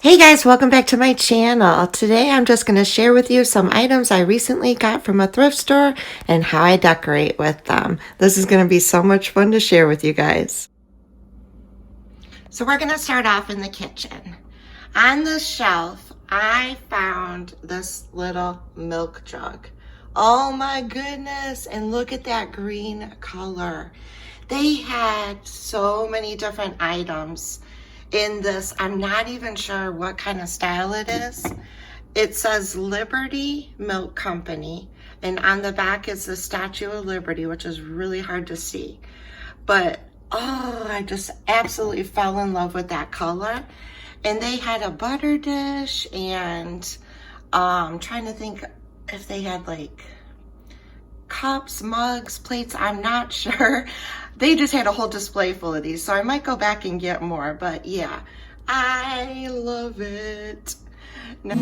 Hey guys, welcome back to my channel. Today I'm just going to share with you some items I recently got from a thrift store and how I decorate with them. This is going to be so much fun to share with you guys. So we're going to start off in the kitchen. On the shelf, I found this little milk jug. Oh my goodness, and look at that green color. They had so many different items in this. I'm not even sure what kind of style it is. It says Liberty Milk Company, and on the back is the Statue of Liberty, which is really hard to see. But oh, I just absolutely fell in love with that color. And they had a butter dish, and I'm trying to think if they had like cups, mugs, plates, I'm not sure. They just had a whole display full of these, so I might go back and get more, but yeah, I love it. Now,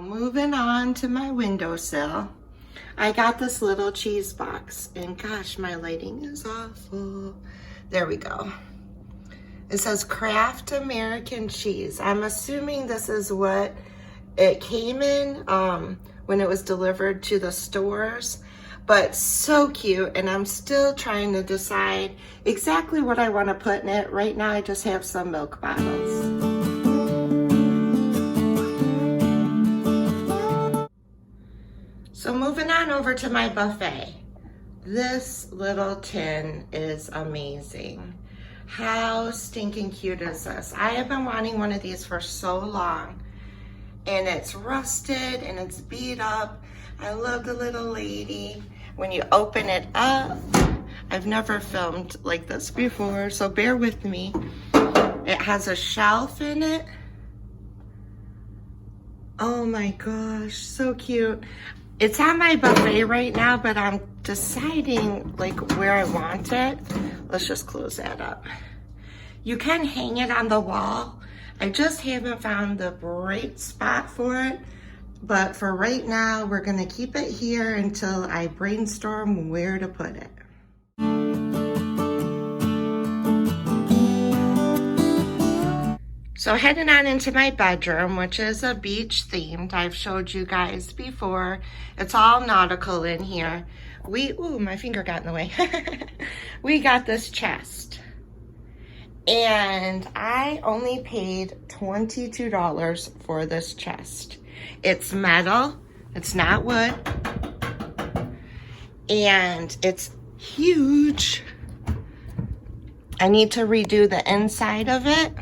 moving on to my windowsill, I got this little cheese box, and gosh, my lighting is awful. There we go. It says Kraft American Cheese. I'm assuming this is what it came in when it was delivered to the stores, but so cute. And I'm still trying to decide exactly what I want to put in it. Right now I just have some milk bottles. So moving on over to my buffet. This little tin is amazing. How stinking cute is this? I have been wanting one of these for so long. And it's rusted and it's beat up. I love the little lady. When you open it up, I've never filmed like this before, so bear with me. It has a shelf in it. Oh my gosh, so cute. It's on my buffet right now, but I'm deciding like where I want it. Let's just close that up. You can hang it on the wall. I just haven't found the right spot for it, but for right now, we're gonna keep it here until I brainstorm where to put it. So heading on into my bedroom, which is a beach themed. I've showed you guys before. It's all nautical in here. Ooh, my finger got in the way. We got this chest. And I only paid $22 for this chest. It's metal, it's not wood, and it's huge. I need to redo the inside of it,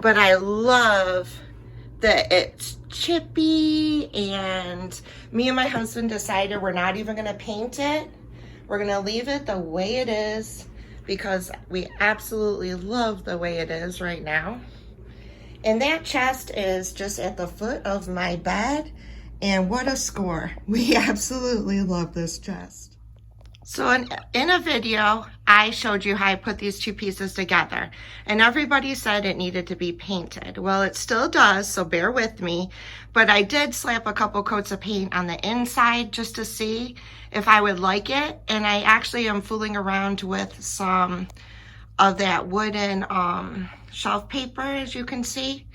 but I love that it's chippy, and me and my husband decided we're not even gonna paint it. We're gonna leave it the way it is, because we absolutely love the way it is right now. And that chest is just at the foot of my bed, and what a score. We absolutely love this chest. So in a video, I showed you how I put these two pieces together, and everybody said it needed to be painted. Well, it still does, so bear with me, but I did slap a couple coats of paint on the inside just to see if I would like it, and I actually am fooling around with some of that wooden shelf paper, as you can see.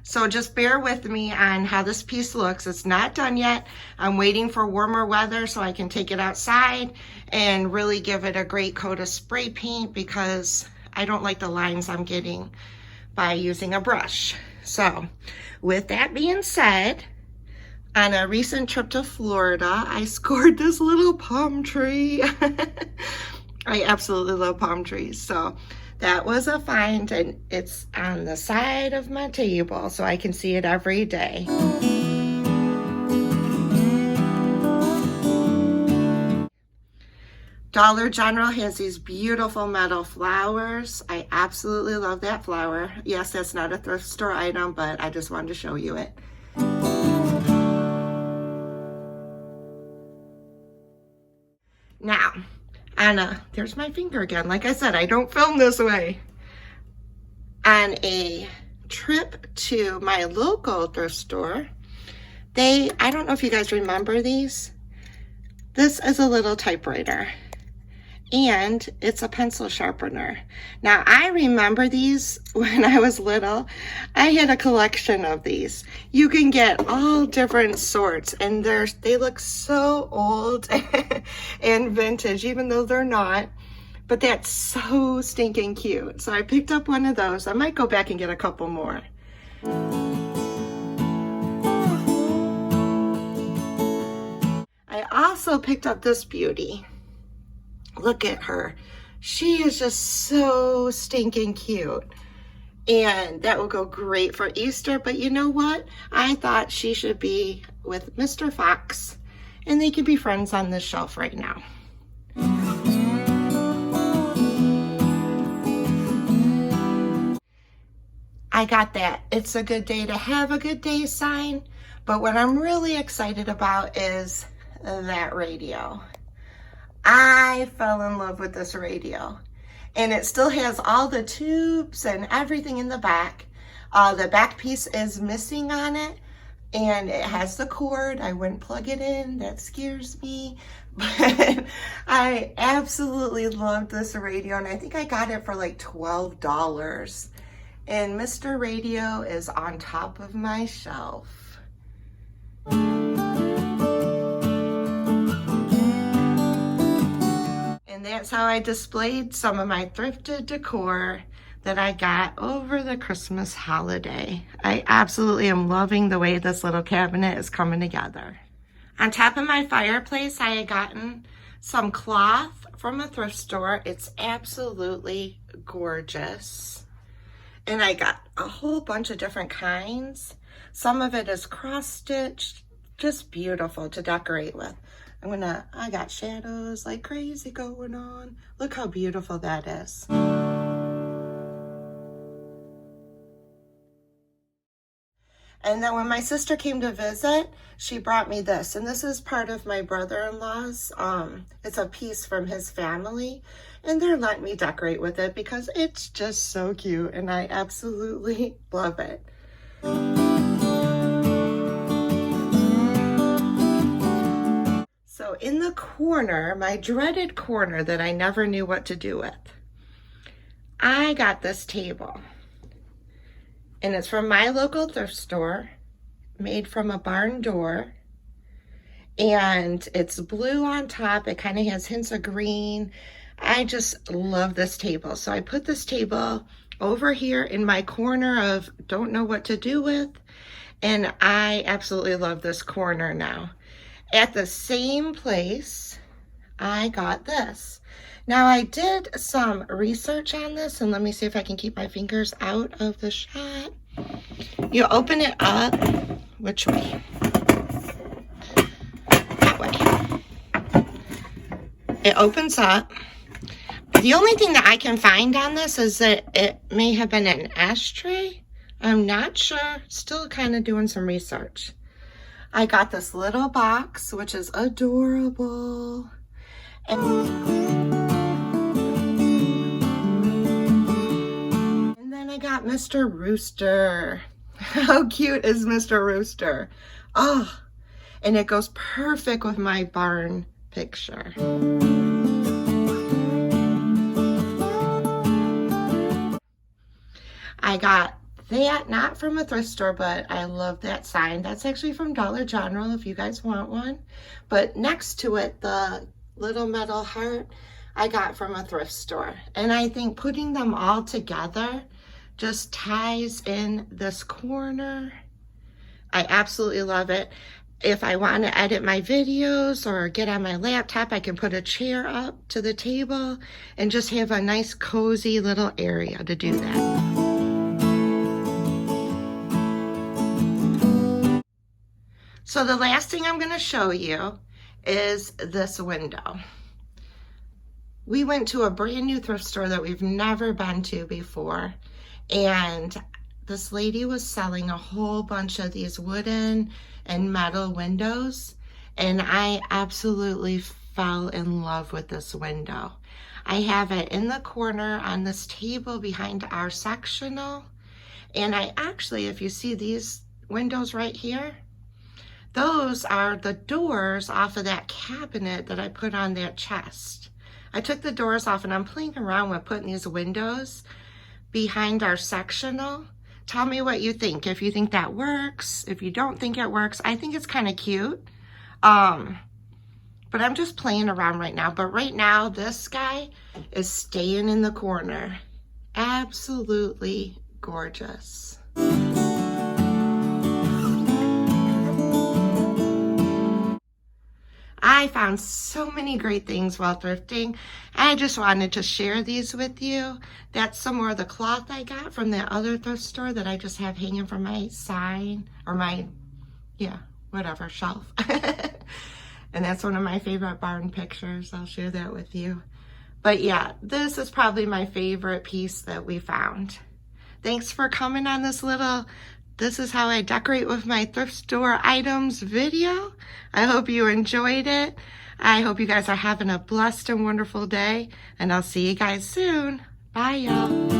So just bear with me on how this piece looks. It's not done yet. I'm waiting for warmer weather so I can take it outside and really give it a great coat of spray paint, because I don't like the lines I'm getting by using a brush. So with that being said, on a recent trip to Florida, I scored this little palm tree. I absolutely love palm trees. So that was a find, and it's on the side of my table so I can see it every day. Dollar General has these beautiful metal flowers. I absolutely love that flower. Yes, that's not a thrift store item, but I just wanted to show you it. Now, there's my finger again. Like I said, I don't film this way. On a trip to my local thrift store, I don't know if you guys remember these. This is a little typewriter. and it's a pencil sharpener. Now, I remember these when I was little. I had a collection of these. You can get all different sorts, and they look so old and vintage, even though they're not. But that's so stinking cute. So I picked up one of those. I might go back and get a couple more. I also picked up this beauty. Look at her. She is just so stinking cute. And that will go great for Easter. But you know what? I thought she should be with Mr. Fox. And they could be friends on this shelf right now. I got that "it's a good day to have a good day" sign. But what I'm really excited about is that radio. I fell in love with this radio, and it still has all the tubes and everything in the back. The back piece is missing on it, and it has the cord. I wouldn't plug it in. That scares me. But I absolutely love this radio, and I think I got it for like $12. And Mr. Radio is on top of my shelf. And that's how I displayed some of my thrifted decor that I got over the Christmas holiday. I absolutely am loving the way this little cabinet is coming together. On top of my fireplace, I had gotten some cloth from a thrift store. It's absolutely gorgeous. And I got a whole bunch of different kinds. Some of it is cross-stitched, just beautiful to decorate with. I got shadows like crazy going on. Look how beautiful that is. And then when my sister came to visit, she brought me this. And this is part of my brother-in-law's. It's a piece from his family. And they're letting me decorate with it because it's just so cute. And I absolutely love it. So in the corner, my dreaded corner that I never knew what to do with, I got this table. And it's from my local thrift store, made from a barn door. And it's blue on top. It kind of has hints of green. I just love this table. So I put this table over here in my corner of don't know what to do with. And I absolutely love this corner now. At the same place, I got this. Now, I did some research on this, and let me see if I can keep my fingers out of the shot. You open it up, which way? That way. It opens up. The only thing that I can find on this is that it may have been an ashtray. I'm not sure. Still kind of doing some research. I got this little box, which is adorable. And then I got Mr. Rooster. How cute is Mr. Rooster? Oh, and it goes perfect with my barn picture. I got that, not from a thrift store, but I love that sign. That's actually from Dollar General if you guys want one. But next to it, the little metal heart, I got from a thrift store. And I think putting them all together just ties in this corner. I absolutely love it. If I want to edit my videos or get on my laptop, I can put a chair up to the table and just have a nice cozy little area to do that. So the last thing I'm going to show you is this window. We went to a brand new thrift store that we've never been to before, and this lady was selling a whole bunch of these wooden and metal windows, and I absolutely fell in love with this window. I have it in the corner on this table behind our sectional, and I actually, if you see these windows right here, those are the doors off of that cabinet that I put on that chest. I took the doors off and I'm playing around with putting these windows behind our sectional. Tell me what you think. If you think that works, if you don't think it works, I think it's kind of cute. But I'm just playing around right now. But right now, this guy is staying in the corner. Absolutely gorgeous. I found so many great things while thrifting. I just wanted to share these with you. That's some more of the cloth I got from that other thrift store that I just have hanging from my sign or my, yeah, whatever, shelf. And that's one of my favorite barn pictures. I'll share that with you. But yeah, this is probably my favorite piece that we found. Thanks for coming on this little, this is how I decorate with my thrift store items video. I hope you enjoyed it. I hope you guys are having a blessed and wonderful day. And I'll see you guys soon. Bye, y'all.